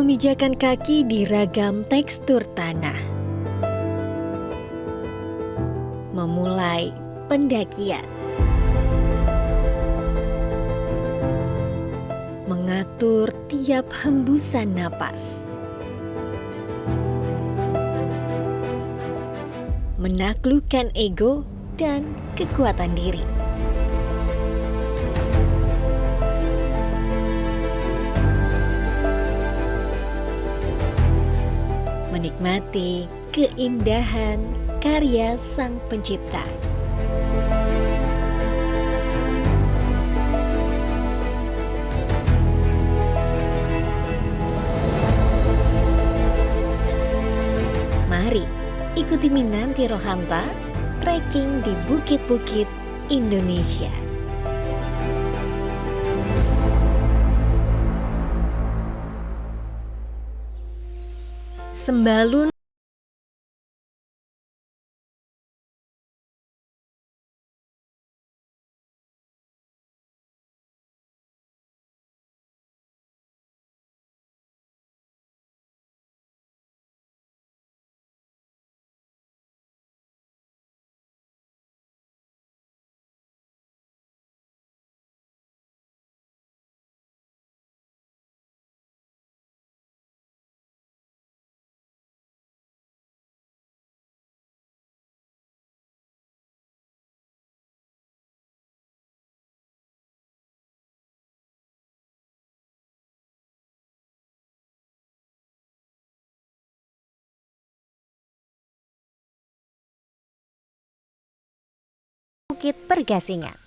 Memijakan kaki di ragam tekstur tanah. Memulai pendakian. Mengatur tiap hembusan napas. Menaklukkan ego dan kekuatan diri. Menikmati keindahan karya Sang Pencipta. Mari ikuti Minanti Rohanta trekking di bukit-bukit Indonesia. Sembalun Bukit Pergasingan.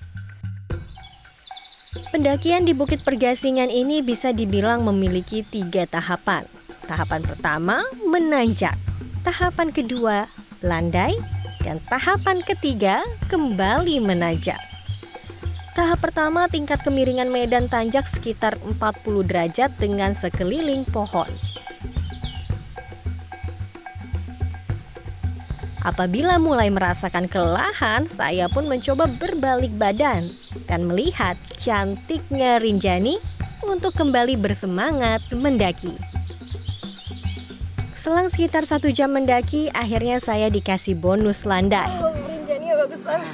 Pendakian di Bukit Pergasingan ini bisa dibilang memiliki 3 tahapan. Tahapan pertama, menanjak. Tahapan kedua, landai. Dan tahapan ketiga, kembali menanjak. Tahap pertama, tingkat kemiringan medan tanjak sekitar 40 derajat dengan sekeliling pohon. Apabila mulai merasakan kelelahan, saya pun mencoba berbalik badan dan melihat cantiknya Rinjani untuk kembali bersemangat mendaki. Selang sekitar 1 jam mendaki, akhirnya saya dikasih bonus landai. Rinjani ya bagus banget.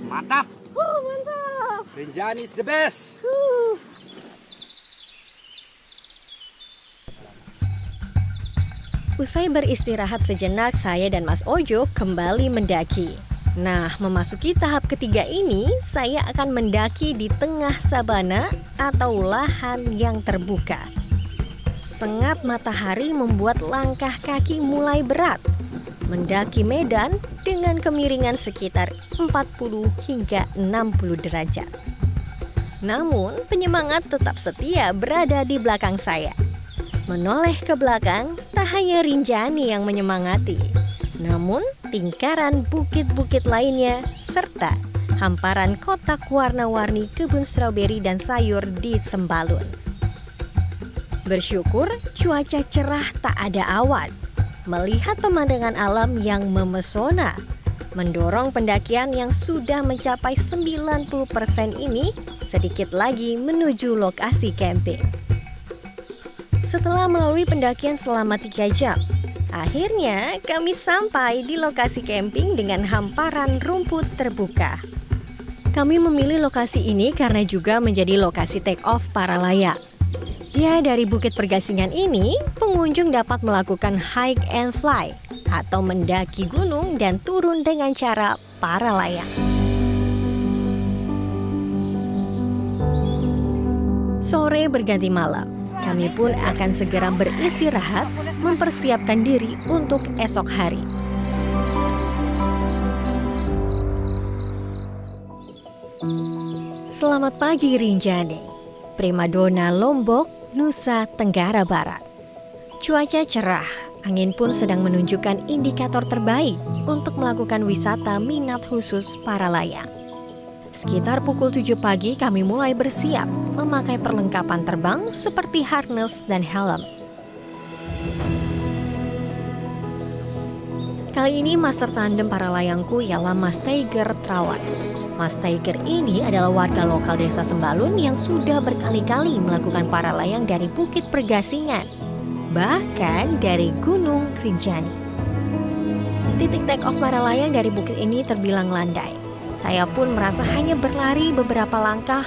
Mantap. Mantap. Rinjani is the best. Usai beristirahat sejenak, saya dan Mas Ojo kembali mendaki. Nah, memasuki tahap ketiga ini, saya akan mendaki di tengah sabana atau lahan yang terbuka. Sengat matahari membuat langkah kaki mulai berat. Mendaki medan dengan kemiringan sekitar 40 hingga 60 derajat. Namun, penyemangat tetap setia berada di belakang saya. Menoleh ke belakang, tak hanya Rinjani yang menyemangati, namun lingkaran bukit-bukit lainnya serta hamparan kotak warna-warni kebun stroberi dan sayur di Sembalun. Bersyukur cuaca cerah tak ada awan. Melihat pemandangan alam yang memesona, mendorong pendakian yang sudah mencapai 90% ini sedikit lagi menuju lokasi camping. Setelah melalui pendakian selama 3 jam, akhirnya kami sampai di lokasi camping dengan hamparan rumput terbuka. Kami memilih lokasi ini karena juga menjadi lokasi take off para layang. Ya, dari Bukit Pergasingan ini, pengunjung dapat melakukan hike and fly atau mendaki gunung dan turun dengan cara para layang. Sore berganti malam. Kami pun akan segera beristirahat, mempersiapkan diri untuk esok hari. Selamat pagi Rinjani, primadona Lombok, Nusa Tenggara Barat. Cuaca cerah, angin pun sedang menunjukkan indikator terbaik untuk melakukan wisata minat khusus para layang. Sekitar pukul 7 pagi kami mulai bersiap memakai perlengkapan terbang seperti harness dan helm. Kali ini master tandem para layangku ialah Mas Tiger Trawan. Mas Tiger ini adalah warga lokal desa Sembalun yang sudah berkali-kali melakukan para layang dari Bukit Pergasingan. bahkan dari Gunung Rinjani. Titik take off para layang dari bukit ini terbilang landai. Saya pun merasa hanya berlari beberapa langkah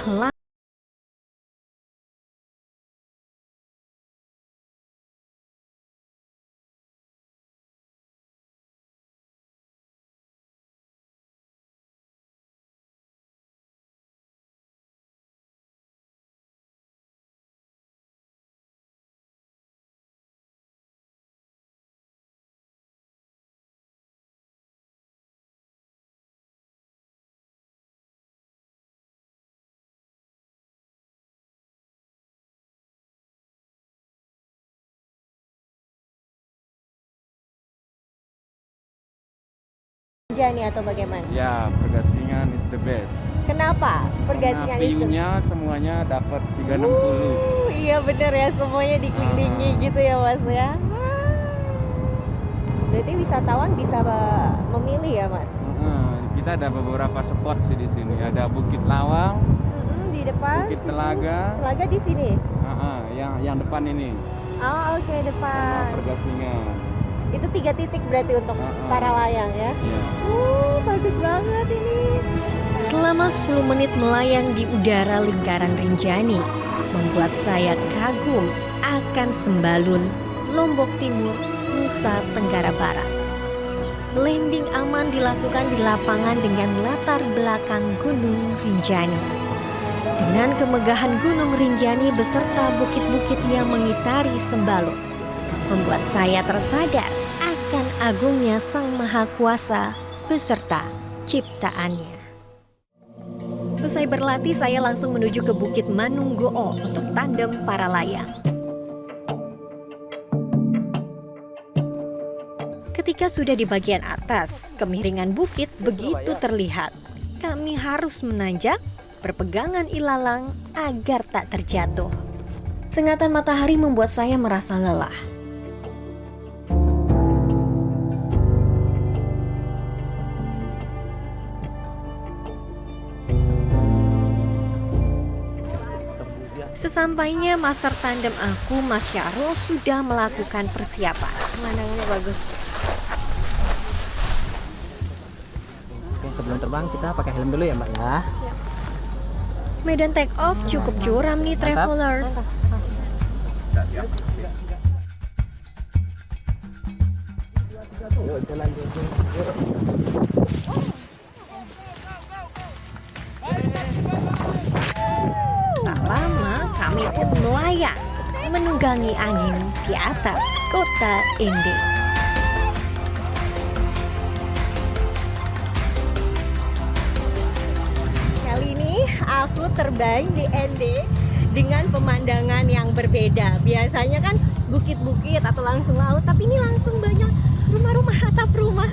Rinjani atau bagaimana? Ya, pergasingan is the best. Kenapa Karena pergasingan itu? view-nya semuanya dapat 360. Iya bener ya, semuanya dikelilingi gitu ya Mas ya. Berarti wisatawan bisa memilih ya Mas? Kita ada beberapa spot sih di sini. Ada Bukit Lawang, Di depan. Bukit Telaga. Telaga di sini. Yang depan ini. Oh oke, depan. Pergasingan. Itu 3 titik berarti untuk para layang ya. Ya. Bagus banget ini. selama 10 menit melayang di udara lingkaran Rinjani, membuat saya kagum akan Sembalun, Lombok Timur, Nusa Tenggara Barat. Landing aman dilakukan di lapangan dengan latar belakang Gunung Rinjani. Dengan kemegahan Gunung Rinjani beserta bukit-bukit yang mengitari Sembalun, membuat saya tersadar akan agungnya Sang Maha Kuasa beserta ciptaannya. Usai berlatih, saya langsung menuju ke Bukit Manunggo'o untuk tandem para layang. Ketika sudah di bagian atas, kemiringan bukit begitu terlihat. Kami harus menanjak, berpegangan ilalang agar tak terjatuh. Sengatan matahari membuat saya merasa lelah. Sesampainya master tandem aku, Mas Syarul, sudah melakukan persiapan. Pemandangannya bagus. Oke, sebelum terbang kita pakai helm dulu ya Mbak ya. Medan take off cukup curam nih travelers. Yuk jalan dulu. Tak lama kami pun melayang, menunggangi angin di atas kota Ende. Kali ini aku terbang di Ende dengan pemandangan yang berbeda. Biasanya kan bukit-bukit atau langsung laut, tapi ini langsung banyak rumah-rumah, atap rumah.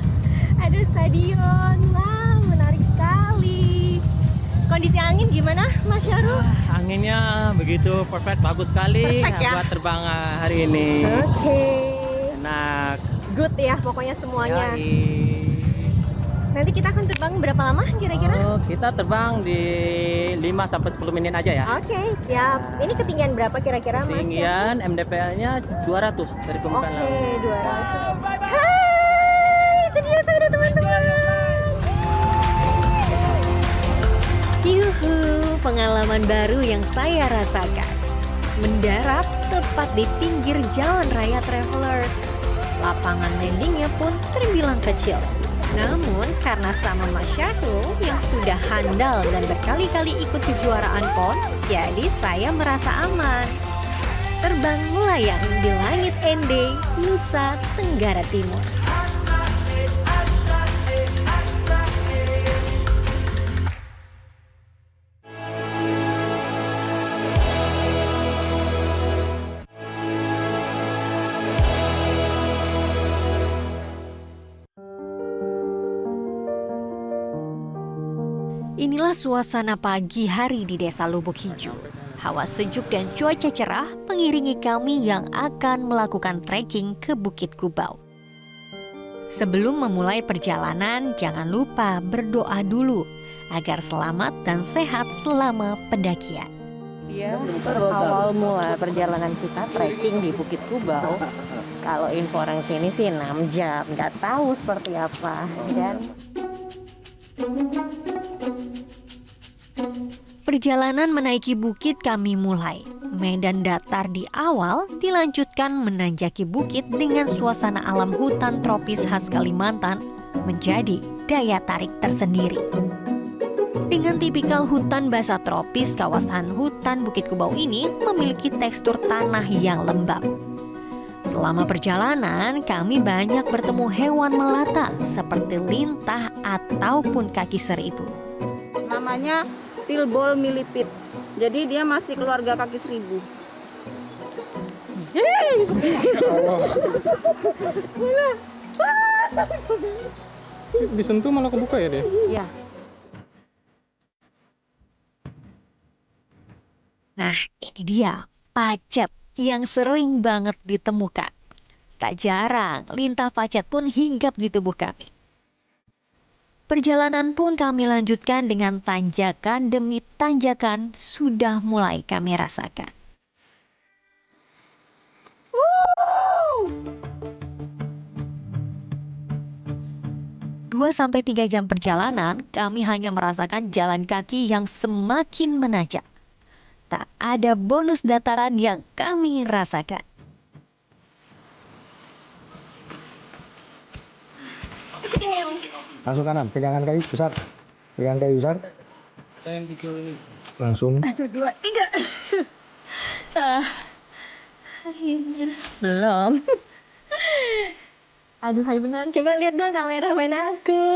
Ada stadion, wow menarik sekali. Kondisi angin gimana Mas Syarul? Anginnya begitu perfect, bagus sekali Perfect ya? buat terbang hari ini. Oke. Enak. Good ya pokoknya semuanya. Yoi. Nanti kita akan terbang berapa lama kira-kira? Oh, kita terbang di 5 sampai 10 menit aja ya. Oke, siap. Ini ketinggian berapa kira-kira Mas? Ketinggian MDPL-nya 200 dari permukaan Oke, laut. 200. Hai, itu dia tuh ada teman-teman. Yuhu, pengalaman baru yang saya rasakan. Mendarat tepat di pinggir jalan raya travelers. Lapangan landingnya pun terbilang kecil. Namun karena sama Mas Syahrul yang sudah handal dan berkali-kali ikut kejuaraan PON, jadi saya merasa aman. Terbang melayang di langit Ende, Nusa Tenggara Timur. Inilah suasana pagi hari di Desa Lubuk Hijau. Hawa sejuk dan cuaca cerah mengiringi kami yang akan melakukan trekking ke Bukit Kubau. Sebelum memulai perjalanan, jangan lupa berdoa dulu agar selamat dan sehat selama pendakian. Ya, awal mula perjalanan kita trekking di Bukit Kubau. Kalau info orang sini sih 6 jam, nggak tahu seperti apa. Dan perjalanan menaiki bukit kami mulai. Medan datar di awal dilanjutkan menanjaki bukit dengan suasana alam hutan tropis khas Kalimantan menjadi daya tarik tersendiri. Dengan tipikal hutan basah tropis, kawasan hutan Bukit Kubau ini memiliki tekstur tanah yang lembab. Selama perjalanan, kami banyak bertemu hewan melata seperti lintah ataupun kaki seribu. Namanya Tilbol milipit. Jadi dia masih keluarga kaki seribu. Disentuh malah kebuka ya deh. Ya. Nah, ini dia pacet yang sering banget ditemukan. Tak jarang, lintah pacet pun hinggap di tubuh kami. Perjalanan pun kami lanjutkan dengan tanjakan demi tanjakan sudah mulai kami rasakan. 2-3 jam perjalanan, kami hanya merasakan jalan kaki yang semakin menanjak. Tak ada bonus dataran yang kami rasakan. Langsung kanan, pegangan kayu besar. Pegangan kayu besar. Langsung. 1, 2, 3. Akhirnya belum. Aduh, hai benar. Coba lihat dong kameramen aku.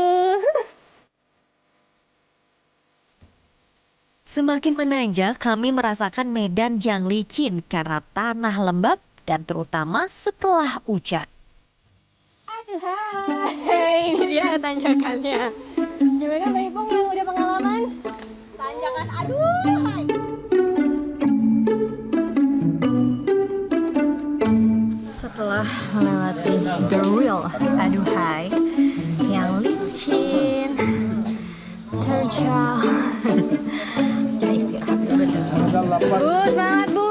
Semakin menanjak, kami merasakan medan yang licin karena tanah lembab dan terutama setelah hujan. Aduh, hai. Ini dia tanjakannya. Gimana Mbak Ipung yang udah pengalaman? Tanjakan, aduh, hai. Setelah melewati the real aduhai yang licin, terjal, kita istirahat dulu dong. Bu, semangat Bu!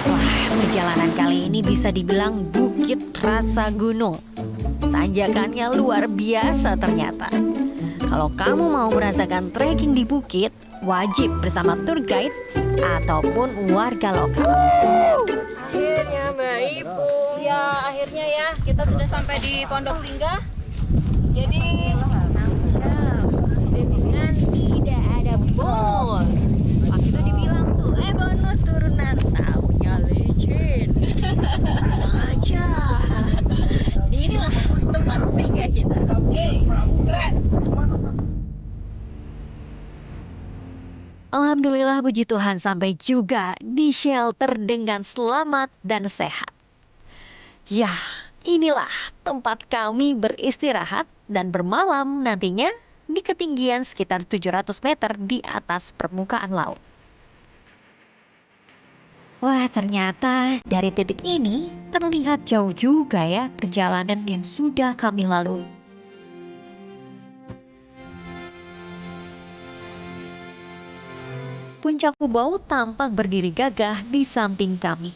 Wah, perjalanan kali ini bisa dibilang bukit rasa gunung. Tanjakannya luar biasa ternyata. Kalau kamu mau merasakan trekking di bukit, wajib bersama tour guide ataupun warga lokal. Akhirnya Mbak Ipung. Ya, akhirnya ya kita sudah sampai di Pondok Singgah. Jadi 6 jam dengan tidak ada bonus. Waktu itu dibilang tuh, bonus turunan, taunya licin. Aja. Inilah tempat singgah kita. Alhamdulillah puji Tuhan sampai juga di shelter dengan selamat dan sehat. Ya, inilah tempat kami beristirahat dan bermalam nantinya di ketinggian sekitar 700 meter di atas permukaan laut. Wah, ternyata dari titik ini terlihat jauh juga ya perjalanan yang sudah kami lalui. Puncak Kubau tampak berdiri gagah di samping kami.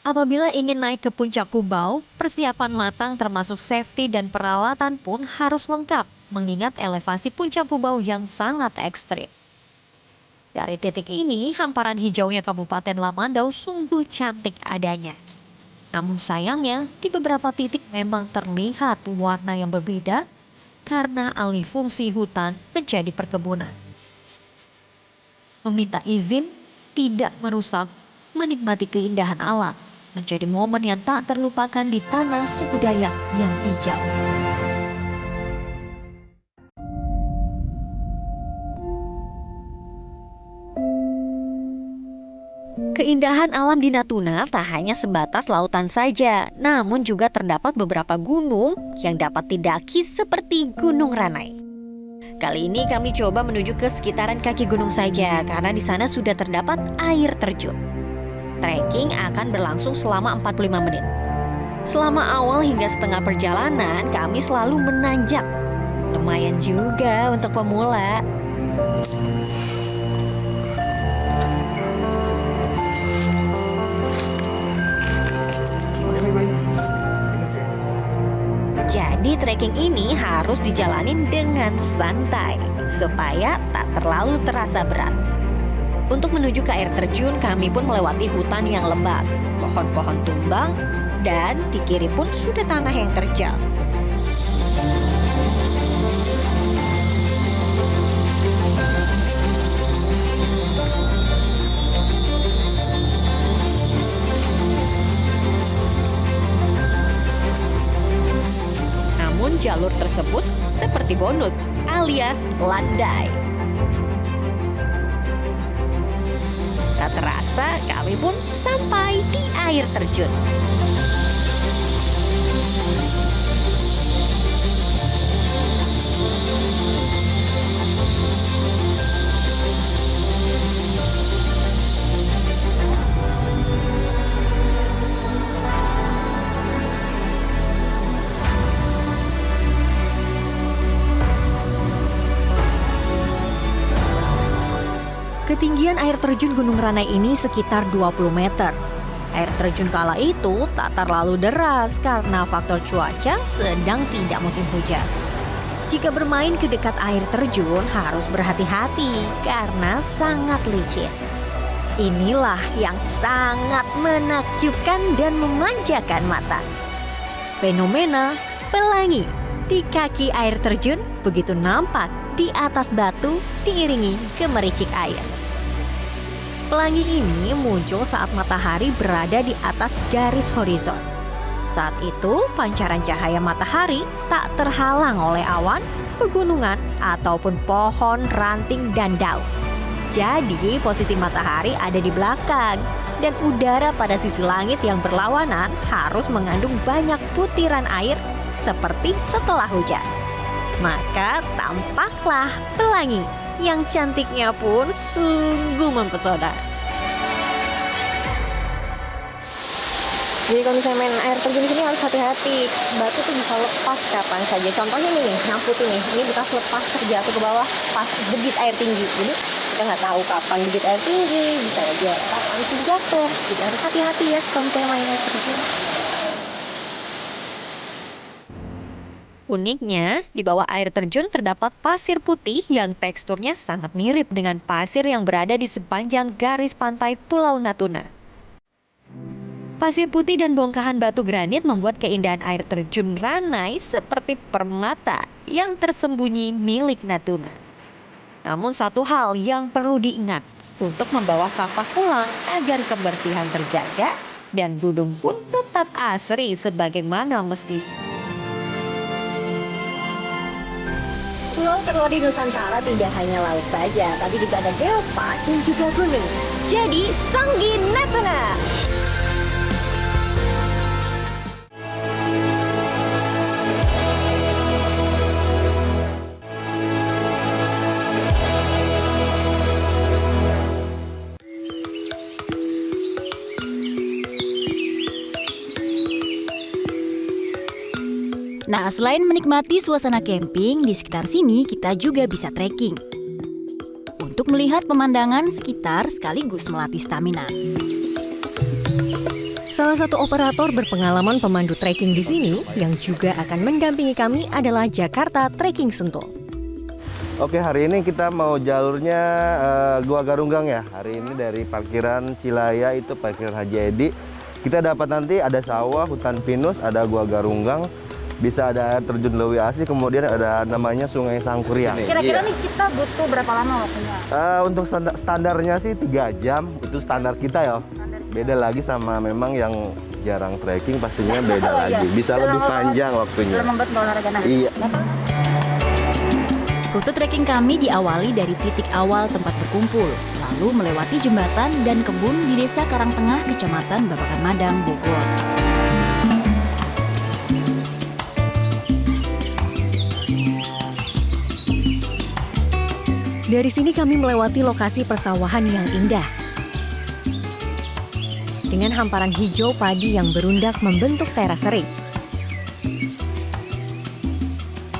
Apabila ingin naik ke Puncak Kubau, persiapan matang termasuk safety dan peralatan pun harus lengkap, mengingat elevasi Puncak Kubau yang sangat ekstrim. Dari titik ini, hamparan hijaunya Kabupaten Lamandau sungguh cantik adanya. Namun sayangnya, di beberapa titik memang terlihat warna yang berbeda karena alih fungsi hutan menjadi perkebunan. Meminta izin tidak merusak, menikmati keindahan alam menjadi momen yang tak terlupakan di tanah suku Dayak yang hijau. Keindahan alam di Natuna tak hanya sebatas lautan saja, namun juga terdapat beberapa gunung yang dapat didaki seperti Gunung Ranai. Kali ini kami coba menuju ke sekitaran kaki gunung saja karena di sana sudah terdapat air terjun. Trekking akan berlangsung selama 45 menit. Selama awal hingga setengah perjalanan kami selalu menanjak. Lumayan juga untuk pemula. trekking ini harus dijalanin dengan santai supaya tak terlalu terasa berat. Untuk menuju ke air terjun, kami pun melewati hutan yang lebat, pohon-pohon tumbang, dan di kiri pun sudah tanah yang terjal. Namun jalur tersebut seperti bonus alias landai. Tak terasa kami pun sampai di air terjun. Ketinggian air terjun Gunung Ranai ini sekitar 20 meter. Air terjun kala itu tak terlalu deras karena faktor cuaca sedang tidak musim hujan. Jika bermain ke dekat air terjun harus berhati-hati karena sangat licin. Inilah yang sangat menakjubkan dan memanjakan mata. Fenomena pelangi di kaki air terjun begitu nampak di atas batu diiringi gemericik air. Pelangi ini muncul saat matahari berada di atas garis horizon. Saat itu, pancaran cahaya matahari tak terhalang oleh awan, pegunungan, ataupun pohon, ranting, dan daun. Jadi, posisi matahari ada di belakang, dan udara pada sisi langit yang berlawanan harus mengandung banyak butiran air seperti setelah hujan. Maka tampaklah pelangi yang cantiknya pun sungguh mempesona. Jadi kalau misalnya main air terjun di sini harus hati-hati. Batu tuh bisa lepas kapan saja. Contohnya ini nih, yang putih nih. Ini bekas lepas terjatuh ke bawah pas debit air tinggi. Jadi kita nggak tahu kapan debit air tinggi, bisa aja kapan itu jatuh. Jadi harus hati-hati ya kalau misalnya main air terjun. Uniknya, di bawah air terjun terdapat pasir putih yang teksturnya sangat mirip dengan pasir yang berada di sepanjang garis pantai Pulau Natuna. Pasir putih dan bongkahan batu granit membuat keindahan air terjun Ranai seperti permata yang tersembunyi milik Natuna. Namun satu hal yang perlu diingat, untuk membawa sampah pulang agar kebersihan terjaga dan gunung pun tetap asri sebagaimana mestinya. Pulau terluar di Nusantara tidak hanya laut saja, tapi juga ada geopark dan juga gunung. Jadi, Sanggi Natuna! Nah, selain menikmati suasana camping, di sekitar sini kita juga bisa trekking untuk melihat pemandangan sekitar sekaligus melatih stamina. Salah satu operator berpengalaman pemandu trekking di sini yang juga akan mendampingi kami adalah Jakarta Trekking Sentul. Oke, hari ini kita mau jalurnya Gua Garunggang ya. Hari ini dari parkiran Cilaya itu parkiran Haji Edi. Kita dapat nanti ada sawah, hutan pinus, ada Gua Garunggang. Bisa ada air terjun Lewi Asih, kemudian ada namanya Sungai Sangkuriang. Kira-kira nih kita butuh berapa lama waktunya? Untuk standarnya sih 3 jam, itu standar kita ya. Beda lagi sama memang yang jarang trekking pastinya beda lagi. Bisa lebih panjang waktunya. Dalam membuat olahraga nah. Iya. Rute trekking kami diawali dari titik awal tempat berkumpul, lalu melewati jembatan dan kebun di Desa Karangtengah, Kecamatan Babakan Madang, Bogor. Dari sini kami melewati lokasi persawahan yang indah. Dengan hamparan hijau padi yang berundak membentuk teras sering.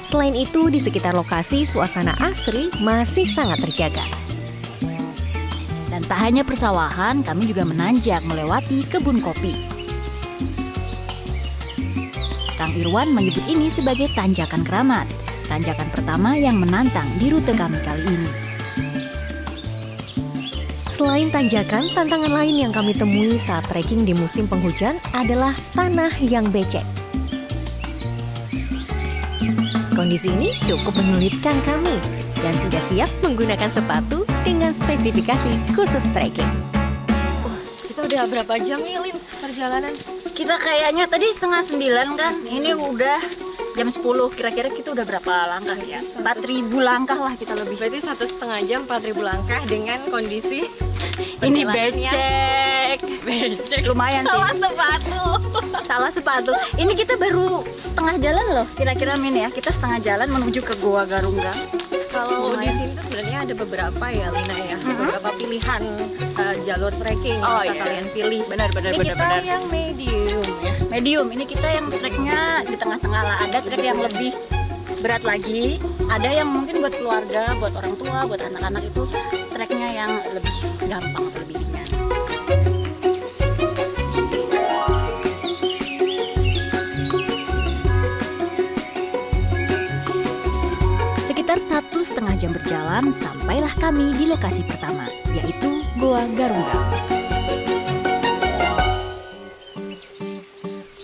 Selain itu, di sekitar lokasi suasana asri masih sangat terjaga. Dan tak hanya persawahan, kami juga menanjak melewati kebun kopi. Kang Irwan menyebut ini sebagai tanjakan keramat. Tanjakan pertama yang menantang di rute kami kali ini. Selain tanjakan, tantangan lain yang kami temui saat trekking di musim penghujan adalah tanah yang becek. Kondisi ini cukup menyulitkan kami dan tidak siap menggunakan sepatu dengan spesifikasi khusus trekking. Kita udah berapa jam nih, Lin, perjalanan? Kita kayaknya tadi 8:30 kan, ini udah jam 10. Kira-kira kita udah berapa langkah ya? 4.000 langkah lah kita lebih. Berarti 1,5 jam 4.000 langkah dengan kondisi Ini perjalanan becek. Lumayan sih. Salah sepatu. Ini kita baru setengah jalan loh, kira-kira Min ya. Kita setengah jalan menuju ke Goa Garungga. Kalau di sini tuh sebenarnya ada beberapa ya, Lina ya, beberapa pilihan jalur trekking yang bisa kalian pilih. Benar-benar. Ini kita yang medium ya. Medium, ini kita yang treknya di tengah-tengah lah. Ada trek yang lebih berat lagi, ada yang mungkin buat keluarga, buat orang tua, buat anak-anak itu treknya yang lebih gampang atau lebih ringan. Sekitar 1,5 jam berjalan, sampailah kami di lokasi pertama, yaitu Goa Garungga.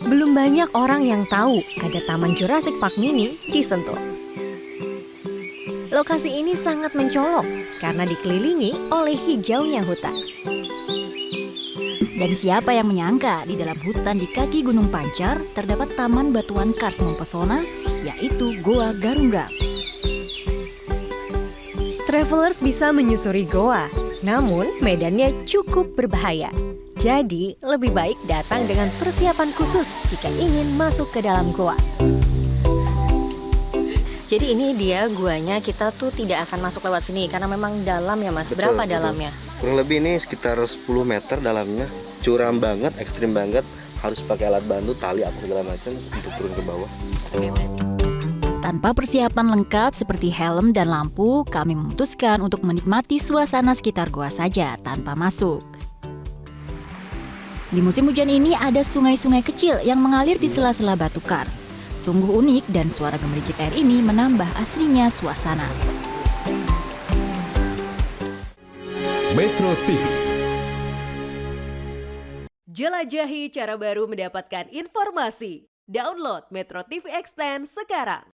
Belum banyak orang yang tahu ada Taman Jurassic Park Mini di Sentul. Lokasi ini sangat mencolok karena dikelilingi oleh hijaunya hutan. Dan siapa yang menyangka di dalam hutan di kaki Gunung Pancar terdapat taman batuan kars mempesona, yaitu Goa Garungga. Travelers bisa menyusuri goa, namun medannya cukup berbahaya. Jadi, lebih baik datang dengan persiapan khusus jika ingin masuk ke dalam goa. Jadi ini dia guanya, kita tuh tidak akan masuk lewat sini karena memang dalam ya Mas. Berapa Betul. dalamnya? Kurang lebih ini sekitar 10 meter dalamnya. Curam banget, ekstrim banget. Harus pakai alat bantu, tali apa segala macam untuk turun ke bawah. Tanpa persiapan lengkap seperti helm dan lampu, kami memutuskan untuk menikmati suasana sekitar goa saja tanpa masuk. Di musim hujan ini ada sungai-sungai kecil yang mengalir di sela-sela batu kars. Sungguh unik dan suara gemericik air ini menambah asrinya suasana. Metro TV. Jelajahi cara baru mendapatkan informasi. Download Metro TV Extend sekarang.